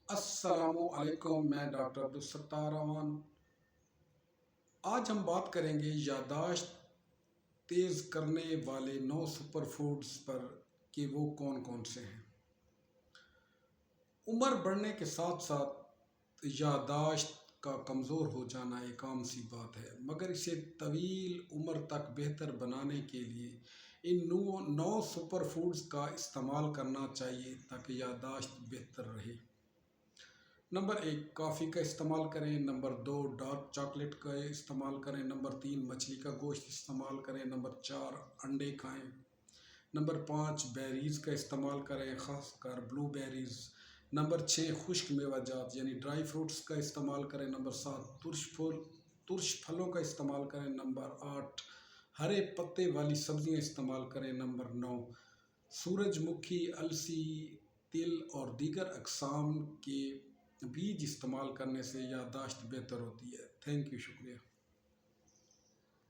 السلام علیکم، میں ڈاکٹر عبدالستار امان۔ آج ہم بات کریں گے یادداشت تیز کرنے والے 9 سپر فوڈز پر کہ وہ کون کون سے ہیں۔ عمر بڑھنے کے ساتھ ساتھ یادداشت کا کمزور ہو جانا ایک عام سی بات ہے، مگر اسے طویل عمر تک بہتر بنانے کے لیے ان 9 سپر فوڈز کا استعمال کرنا چاہیے تاکہ یادداشت بہتر رہے۔ نمبر 1، کافی کا استعمال کریں۔ نمبر 2، ڈارک چاکلیٹ کا استعمال کریں۔ نمبر 3، مچھلی کا گوشت استعمال کریں۔ نمبر 4، انڈے کھائیں۔ نمبر 5، بیریز کا استعمال کریں، خاص کر بلو بیریز۔ نمبر 6، خشک میوہ جات یعنی ڈرائی فروٹس کا استعمال کریں۔ نمبر 7، ترش پھلوں کا استعمال کریں۔ نمبر 8، ہرے پتے والی سبزیاں استعمال کریں۔ نمبر 9، سورج مکھی، السی، تل اور دیگر اقسام کے بیج استعمال کرنے سے یادداشت بہتر ہوتی ہے۔ تھینک یو، شکریہ۔